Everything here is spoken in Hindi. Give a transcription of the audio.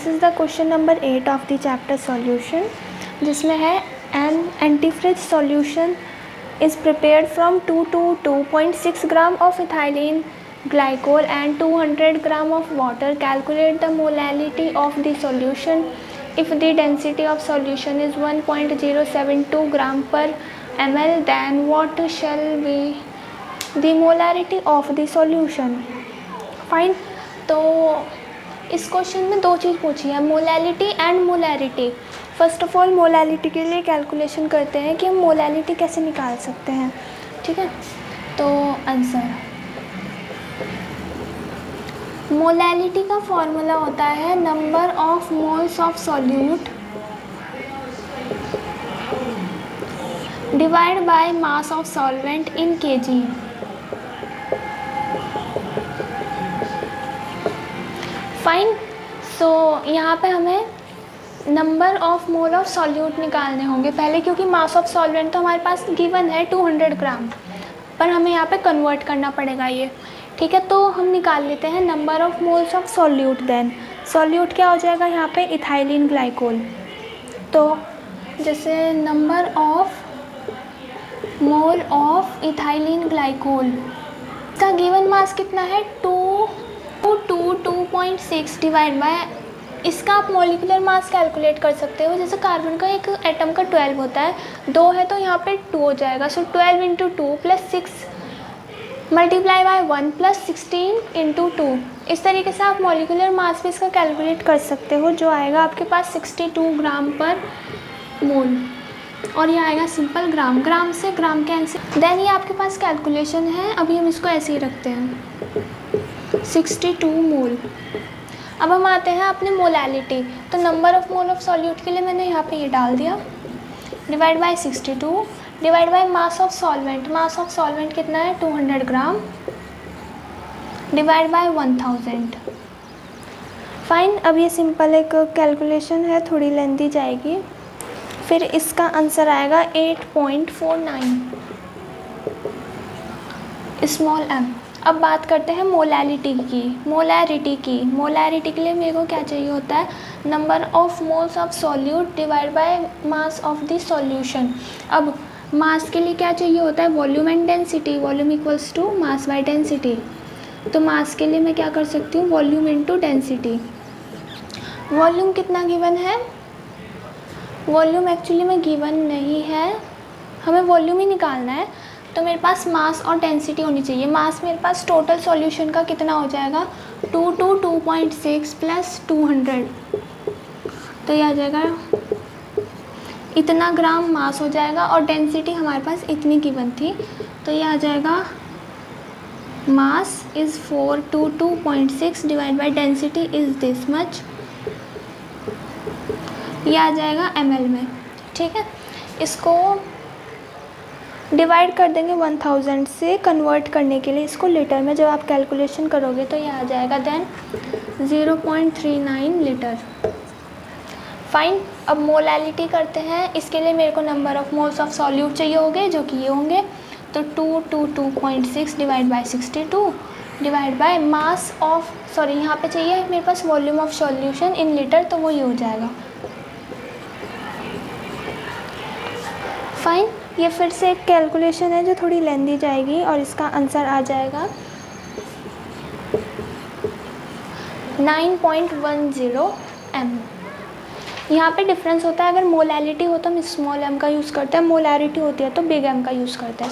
This is the question number 8 of the chapter solution, जिसमें है an antifreeze solution is prepared from 2 to 2.6 gram of ethylene glycol and 200 gram of water. Calculate the molality of the solution. If the density of solution is 1.072 gram per ml, then what shall be the molarity of the solution? Fine. तो इस क्वेश्चन में दो चीज़ पूछी है, molality and molarity. First of all molality के लिए कैलकुलेशन करते हैं कि हम मोलैलिटी कैसे निकाल सकते हैं। ठीक है, तो आंसर मोलैलिटी का फॉर्मूला होता है number of moles of solute divide by mass of solvent in kg. Fine. So यहाँ पे हमें number of mole of solute निकालने होंगे पहले, क्योंकि मास ऑफ सॉल्वेंट तो हमारे पास गिवन है 200 ग्राम, पर हमें यहाँ पे कन्वर्ट करना पड़ेगा ये। ठीक है, तो हम निकाल लेते हैं number of moles of solute. Then solute क्या हो जाएगा यहाँ पे, इथाइलिन ग्लाइकोल। तो जैसे number of mole of ethylene glycol, इसका गिवन मास कितना है 2.6 डिवाइड बाय, इसका आप मॉलिक्यूलर मास कैलकुलेट कर सकते हो। जैसे कार्बन का एक एटम का 12 होता है, 2 है तो यहाँ पे 2 हो जाएगा। सो 12 × 2 + 6 मल्टीप्लाई बाय 1 + 16 × 2। इस तरीके से आप मॉलिक्यूलर मास भी इसका कैलकुलेट कर सकते हो, जो आएगा आपके पास 62 ग्राम पर मोल, और ये आएगा सिंपल ग्राम। ग्राम से ग्राम कैंसिल। देन ये आपके पास कैलकुलेशन है, अभी हम इसको ऐसे ही रखते हैं 62 मोल। अब हम आते हैं अपने मोलैलिटी। तो number of mole of solute के लिए मैंने यहाँ पे ये डाल दिया, divide by 62 divide by mass of solvent. Mass of solvent कितना है 200 ग्राम, डिवाइड बाय 1000। फाइन। अब ये सिंपल एक कैलकुलेशन है, थोड़ी लेंथी जाएगी। फिर इसका आंसर आएगा 8.49 स्मॉल m। अब बात करते हैं मोलैलिटी की। मोलैरिटी के लिए मेरे को क्या चाहिए होता है, number of moles of solute divide by mass of the solution. अब मास के लिए क्या चाहिए होता है, volume and density. Volume equals to mass by density. तो मास के लिए मैं क्या कर सकती हूँ, वॉल्यूम इनटू डेंसिटी। वॉल्यूम कितना गिवन है, वॉल्यूम एक्चुअली में गिवन नहीं है, हमें वॉल्यूम ही निकालना है। तो मेरे पास मास और डेंसिटी होनी चाहिए। मास मेरे पास टोटल सॉल्यूशन का कितना हो जाएगा, 2 to 2.6 + 200, तो ये आ जाएगा इतना ग्राम मास हो जाएगा, और डेंसिटी हमारे पास इतनी गिवन थी, तो ये आ जाएगा mass is 4 to 2.6 divide by density is this much, ये आ जाएगा ml में। ठीक है, इसको डिवाइड कर देंगे 1000 से, कन्वर्ट करने के लिए इसको लीटर में जब आप कैलकुलेशन करोगे तो ये आ जाएगा देन 0.39 लीटर। फाइन। अब मोलैलिटी करते हैं। इसके लिए मेरे को number of moles of solute चाहिए होंगे, जो कि ये होंगे। तो 2 to 2.6 divide by 62 divide by mass of, sorry यहाँ पे चाहिए मेरे पास volume of solution in litre, तो वो ये हो जाएगा। फाइन। ये फिर से एक कैलकुलेशन है जो थोड़ी लेंथी जाएगी, और इसका आंसर आ जाएगा 9.10 m। यहाँ पे डिफरेंस होता है, अगर मोलैलिटी हो तो हम स्मॉल m का यूज़ करते हैं, मोलैरिटी होती है तो बिग M का यूज़ करते हैं।